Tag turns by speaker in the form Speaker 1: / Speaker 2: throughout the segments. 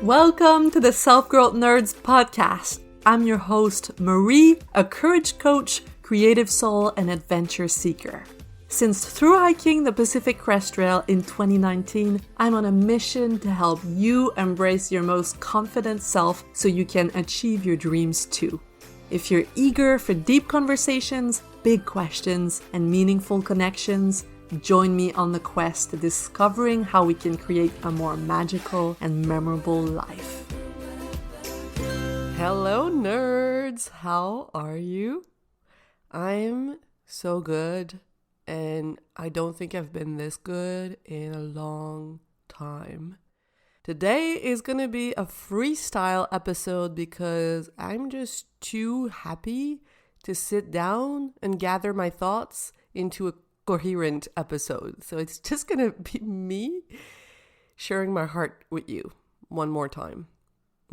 Speaker 1: Welcome to the Self-Growth Nerds podcast. I'm your host, Marie, a courage coach, creative soul, and adventure seeker. Since through hiking the Pacific Crest Trail in 2019, I'm on a mission to help you embrace your most confident self so you can achieve your dreams too. If you're eager for deep conversations, big questions, and meaningful connections, join me on the quest to discovering how we can create a more magical and memorable life. Hello, nerds! How are you? I'm so good, and I don't think I've been this good in a long time. Today is gonna be a freestyle episode because I'm just too happy to sit down and gather my thoughts into a coherent episode. So it's just gonna be me sharing my heart with you one more time,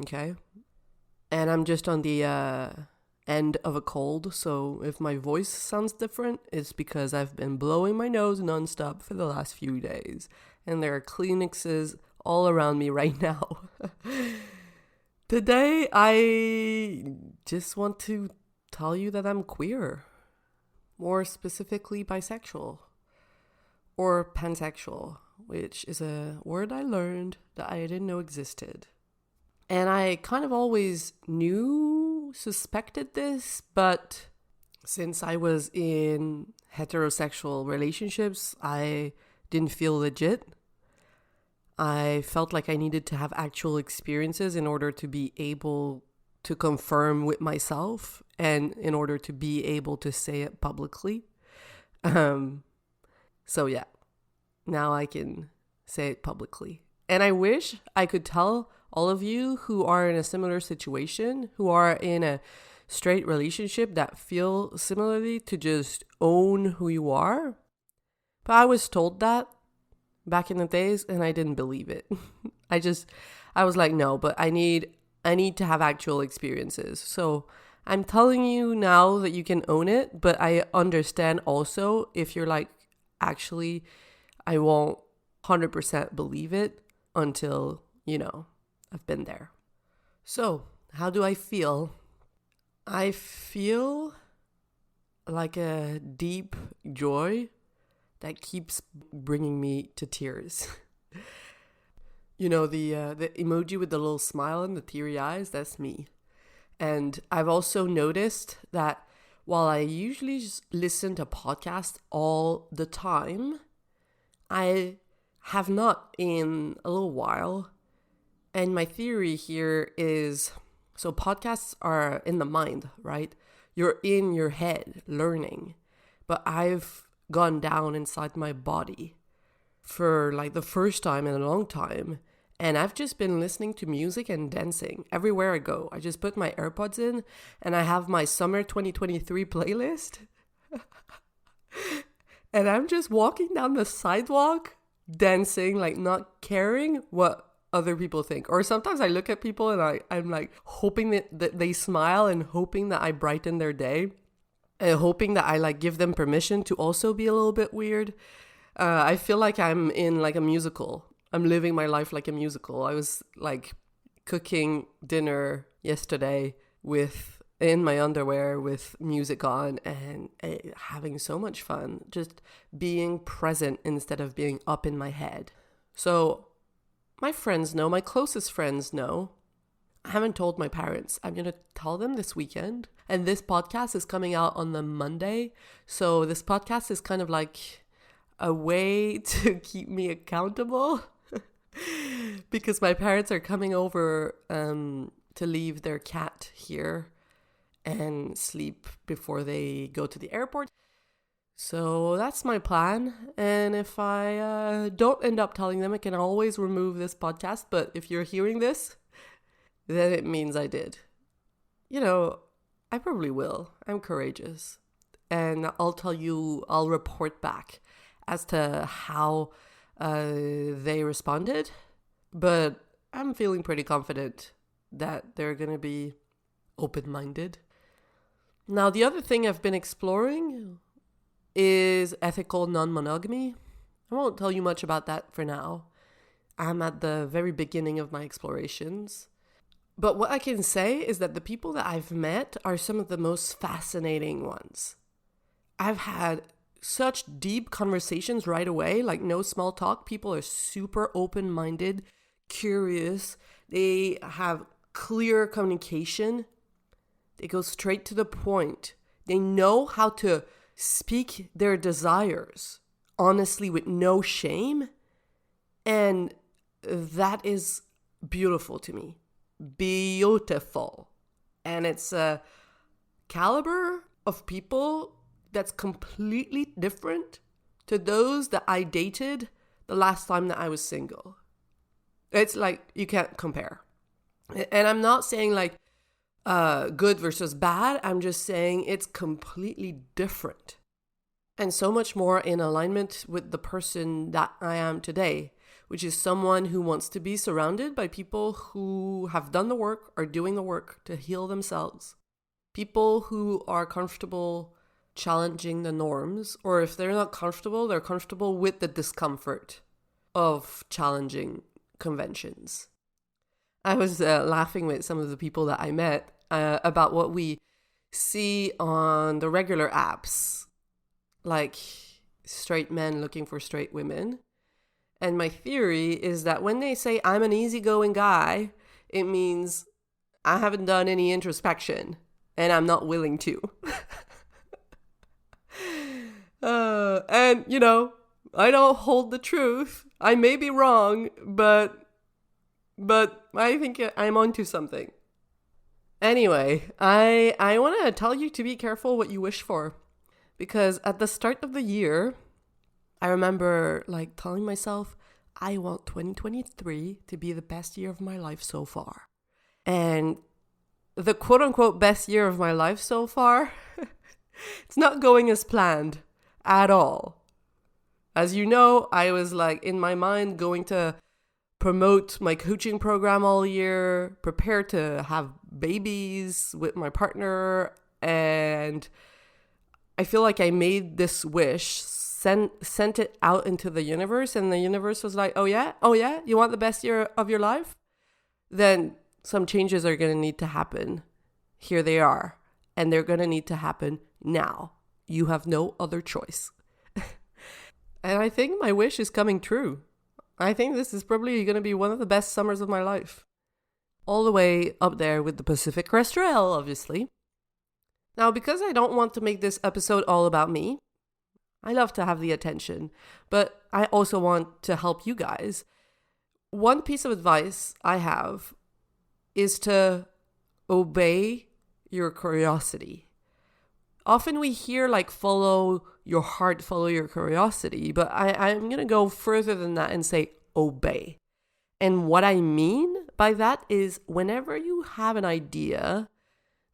Speaker 1: okay? And I'm just on the end of a cold, so if my voice sounds different, it's because I've been blowing my nose nonstop for the last few days, and there are Kleenexes all around me right now. Today, I just want to tell you that I'm queer. More specifically, bisexual or pansexual, which is a word I learned that I didn't know existed. And I kind of always suspected this, but since I was in heterosexual relationships, I didn't feel legit. I felt like I needed to have actual experiences in order to be able to confirm with myself and in order to be able to say it publicly. So yeah, now I can say it publicly. And I wish I could tell all of you who are in a similar situation, who are in a straight relationship that feel similarly, to just own who you are. But I was told that back in the days and I didn't believe it. I was like, no, but I need to have actual experiences. So I'm telling you now that you can own it, but I understand also if you're like, actually, I won't 100% believe it until, I've been there. So how do I feel? I feel like a deep joy that keeps bringing me to tears. The emoji with the little smile and the teary eyes, that's me. And I've also noticed that while I usually just listen to podcasts all the time, I have not in a little while. And my theory here is, so podcasts are in the mind, right? You're in your head learning. But I've gone down inside my body for like the first time in a long time. And I've just been listening to music and dancing everywhere I go. I just put my AirPods in and I have my summer 2023 playlist. And I'm just walking down the sidewalk, dancing, like not caring what other people think. Or sometimes I look at people and I'm like hoping that they smile and hoping that I brighten their day. And hoping that I like give them permission to also be a little bit weird. I feel like I'm in like a musical. I'm living my life like a musical. I was like cooking dinner yesterday in my underwear with music on and having so much fun. Just being present instead of being up in my head. So my friends know, my closest friends know. I haven't told my parents. I'm going to tell them this weekend. And this podcast is coming out on the Monday. So this podcast is kind of like a way to keep me accountable. Because my parents are coming over to leave their cat here and sleep before they go to the airport. So that's my plan. And if I don't end up telling them, I can always remove this podcast. But if you're hearing this, then it means I did. I probably will. I'm courageous. And I'll report back as to how they responded. But I'm feeling pretty confident that they're going to be open-minded. Now, the other thing I've been exploring is ethical non-monogamy. I won't tell you much about that for now. I'm at the very beginning of my explorations. But what I can say is that the people that I've met are some of the most fascinating ones. I've had such deep conversations right away, like no small talk. People are super open-minded, curious. They have clear communication. They go straight to the point. They know how to speak their desires honestly with no shame. And that is beautiful to me. Beautiful. And it's a caliber of people that's completely different to those that I dated the last time that I was single. It's like you can't compare. And I'm not saying like good versus bad. I'm just saying it's completely different. And so much more in alignment with the person that I am today, which is someone who wants to be surrounded by people who have done the work, are doing the work to heal themselves. People who are comfortable challenging the norms, or if they're not comfortable, they're comfortable with the discomfort of challenging conventions. I was laughing with some of the people that I met about what we see on the regular apps, like straight men looking for straight women. And my theory is that when they say I'm an easygoing guy, it means I haven't done any introspection and I'm not willing to. And, you know, I don't hold the truth. I may be wrong, but I think I'm onto something. Anyway, I want to tell you to be careful what you wish for. Because at the start of the year, I remember like telling myself, I want 2023 to be the best year of my life so far. And the quote unquote best year of my life so far, it's not going as planned at all. As you know, I was like in my mind going to promote my coaching program all year, prepare to have babies with my partner, and I feel like I made this wish, sent it out into the universe, and the universe was like, oh yeah, you want the best year of your life? Then some changes are going to need to happen. Here they are. And they're going to need to happen now. You have no other choice. And I think my wish is coming true. I think this is probably going to be one of the best summers of my life. All the way up there with the Pacific Crest Trail, obviously. Now, because I don't want to make this episode all about me, I love to have the attention, but I also want to help you guys. One piece of advice I have is to obey your curiosity. Often we hear like follow your heart, follow your curiosity, but I'm going to go further than that and say obey. And what I mean by that is whenever you have an idea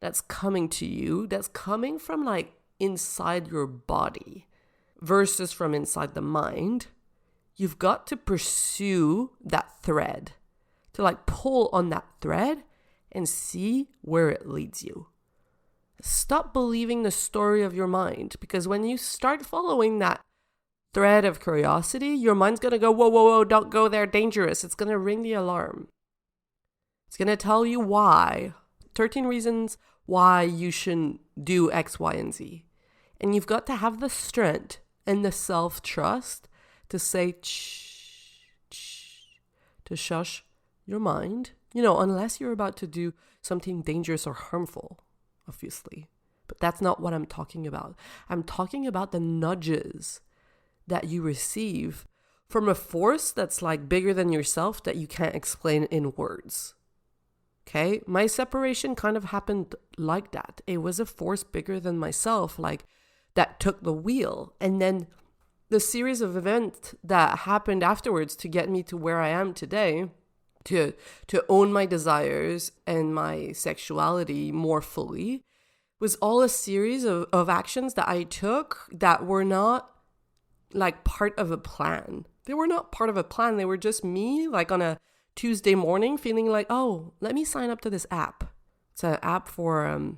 Speaker 1: that's coming to you, that's coming from like inside your body versus from inside the mind, you've got to pursue that thread, to like pull on that thread and see where it leads you. Stop believing the story of your mind, because when you start following that thread of curiosity, your mind's going to go, whoa, whoa, whoa, don't go there, dangerous. It's going to ring the alarm. It's going to tell you why, 13 reasons why you shouldn't do X, Y, and Z. And you've got to have the strength and the self-trust to say, to shush your mind, unless you're about to do something dangerous or harmful, obviously. But that's not what I'm talking about. I'm talking about the nudges that you receive from a force that's like bigger than yourself that you can't explain in words. Okay, my separation kind of happened like that. It was a force bigger than myself, like that took the wheel. And then the series of events that happened afterwards to get me to where I am today, to own my desires and my sexuality more fully, was all a series of actions that I took that were not like part of a plan. They were not part of a plan. They were just me, like on a Tuesday morning feeling like, oh, let me sign up to this app. It's an app for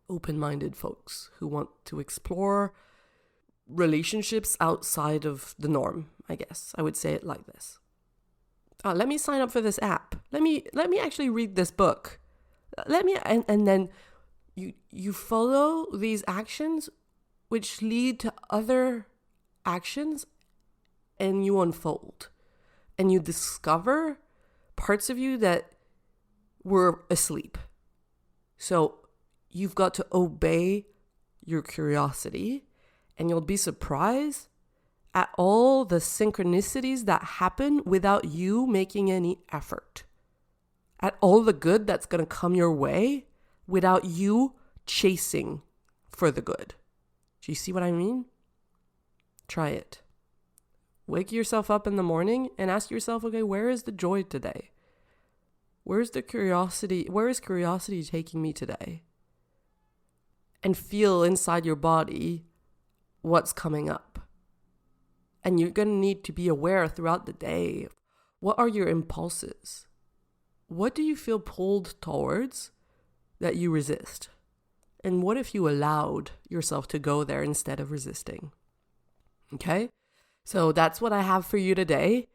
Speaker 1: open-minded folks who want to explore relationships outside of the norm, I guess. I would say it like this. Let me sign up for this app. Let me actually read this book. And then you follow these actions which lead to other actions, and you unfold and you discover parts of you that were asleep. So you've got to obey your curiosity, and you'll be surprised at all the synchronicities that happen without you making any effort. At all the good that's going to come your way without you chasing for the good. Do you see what I mean? Try it. Wake yourself up in the morning and ask yourself, okay, where is the joy today? Where is curiosity taking me today? And feel inside your body what's coming up. And you're going to need to be aware throughout the day. What are your impulses? What do you feel pulled towards that you resist? And what if you allowed yourself to go there instead of resisting? Okay? So that's what I have for you today.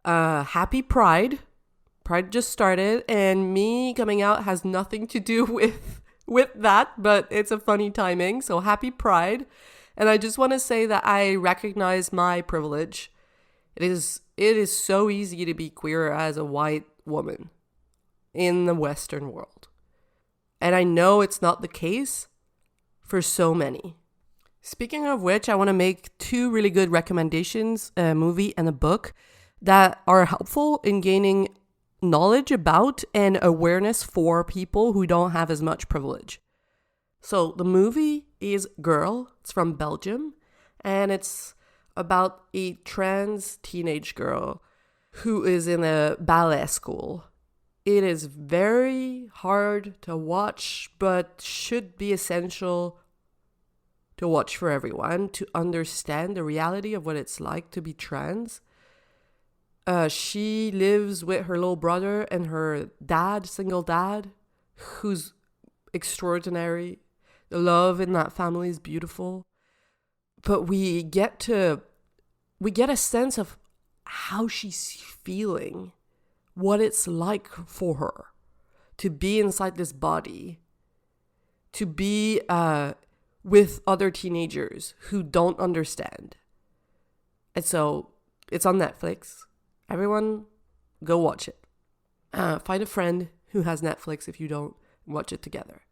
Speaker 1: Happy Pride. Pride just started, and me coming out has nothing to do with that, but it's a funny timing. So happy Pride. And I just want to say that I recognize my privilege. It is so easy to be queer as a white woman in the Western world. And I know it's not the case for so many. Speaking of which, I want to make 2 really good recommendations, a movie and a book, that are helpful in gaining knowledge about and awareness for people who don't have as much privilege. So the movie is Girl. It's from Belgium, and it's about a trans teenage girl who is in a ballet school. It is very hard to watch, but should be essential to watch for everyone to understand the reality of what it's like to be trans. She lives with her little brother and her dad, single dad, who's extraordinary. The love in that family is beautiful. But we get a sense of how she's feeling, what it's like for her to be inside this body, to be with other teenagers who don't understand. And so it's on Netflix. Everyone, go watch it. Find a friend who has Netflix if you don't, watch it together.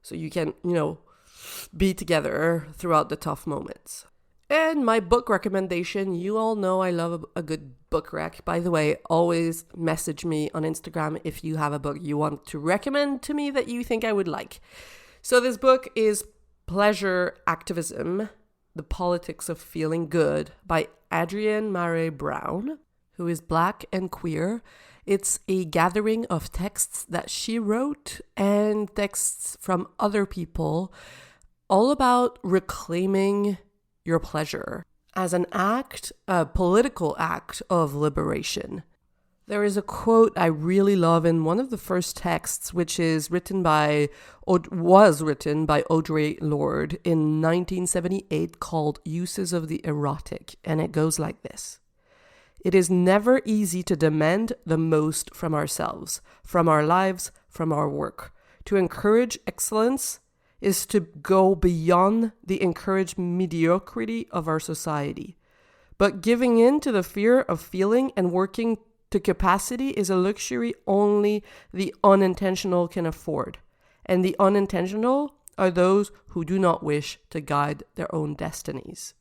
Speaker 1: So you can, be together throughout the tough moments. And my book recommendation, you all know I love a good book rec. By the way, always message me on Instagram if you have a book you want to recommend to me that you think I would like. So this book is Pleasure Activism, The Politics of Feeling Good by Adrienne Maree Brown, who is Black and queer. It's a gathering of texts that she wrote and texts from other people, all about reclaiming your pleasure as an act, a political act of liberation. There is a quote I really love in one of the first texts, which was written by Audre Lorde in 1978, called Uses of the Erotic, and it goes like this. It is never easy to demand the most from ourselves, from our lives, from our work. To encourage excellence is to go beyond the encouraged mediocrity of our society. But giving in to the fear of feeling and working to capacity is a luxury only the unintentional can afford. And the unintentional are those who do not wish to guide their own destinies.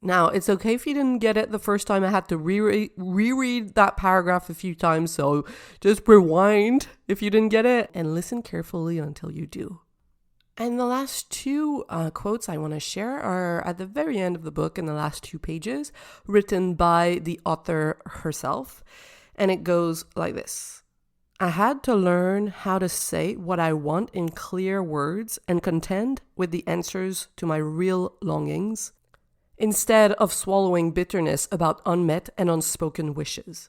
Speaker 1: Now, it's okay if you didn't get it the first time. I had to reread that paragraph a few times, so just rewind if you didn't get it and listen carefully until you do. And the last 2 quotes I want to share are at the very end of the book in the last 2 pages, written by the author herself. And it goes like this. I had to learn how to say what I want in clear words and contend with the answers to my real longings, instead of swallowing bitterness about unmet and unspoken wishes.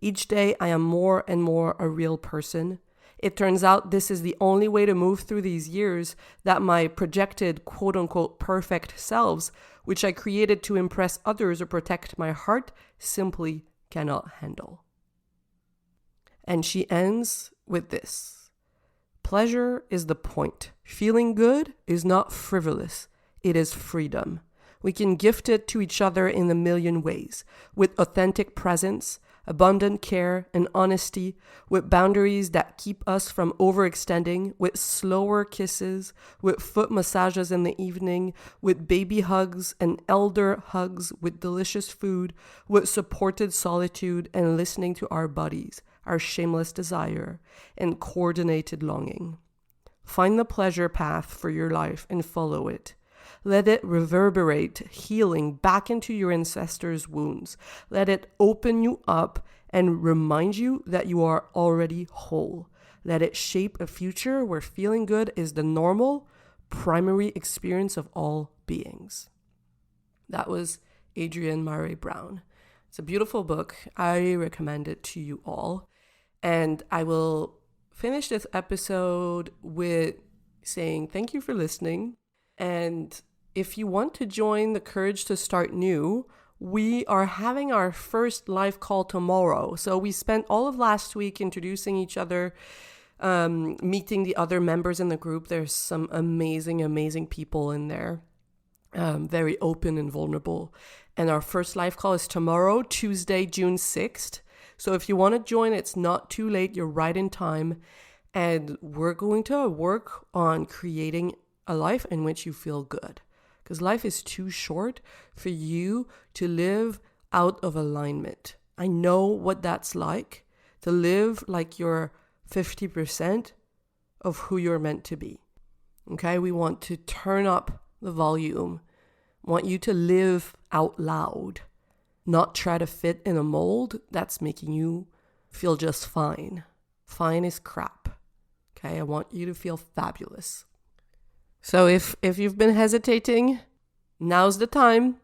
Speaker 1: Each day I am more and more a real person. It turns out this is the only way to move through these years that my projected quote-unquote perfect selves, which I created to impress others or protect my heart, simply cannot handle. And she ends with this: pleasure is the point. Feeling good is not frivolous. It is freedom. We can gift it to each other in a million ways, with authentic presence, abundant care, and honesty, with boundaries that keep us from overextending, with slower kisses, with foot massages in the evening, with baby hugs and elder hugs, with delicious food, with supported solitude and listening to our bodies, our shameless desire, and coordinated longing. Find the pleasure path for your life and follow it. Let it reverberate healing back into your ancestors' wounds. Let it open you up and remind you that you are already whole. Let it shape a future where feeling good is the normal, primary experience of all beings. That was Adrienne Maree Brown. It's a beautiful book. I recommend it to you all. And I will finish this episode with saying thank you for listening. And if you want to join the Courage to Start New, we are having our first live call tomorrow. So we spent all of last week introducing each other, meeting the other members in the group. There's some amazing people in there, very open and vulnerable. And our first live call is tomorrow, Tuesday, June 6th. So if you want to join, it's not too late. You're right in time. And we're going to work on creating a life in which you feel good. Because life is too short for you to live out of alignment. I know what that's like, to live like you're 50% of who you're meant to be. Okay, we want to turn up the volume. Want you to live out loud, not try to fit in a mold that's making you feel just fine. Fine is crap. Okay, I want you to feel fabulous. So if you've been hesitating, now's the time.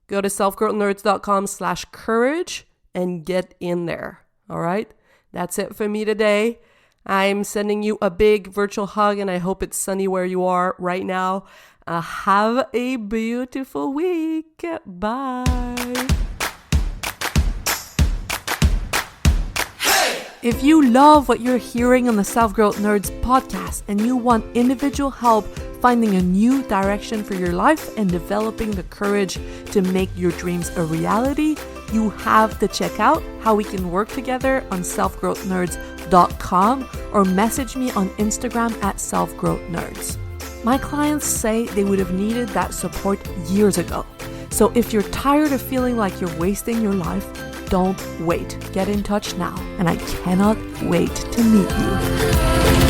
Speaker 1: Go to selfgrowthnerds.com/courage and get in there. All right? That's it for me today. I'm sending you a big virtual hug, and I hope it's sunny where you are right now. Have a beautiful week. Bye. If you love what you're hearing on the Self-Growth Nerds podcast and you want individual help finding a new direction for your life and developing the courage to make your dreams a reality, you have to check out how we can work together on selfgrowthnerds.com or message me on Instagram at selfgrowthnerds. My clients say they would have needed that support years ago. So if you're tired of feeling like you're wasting your life, don't wait. Get in touch now, and I cannot wait to meet you.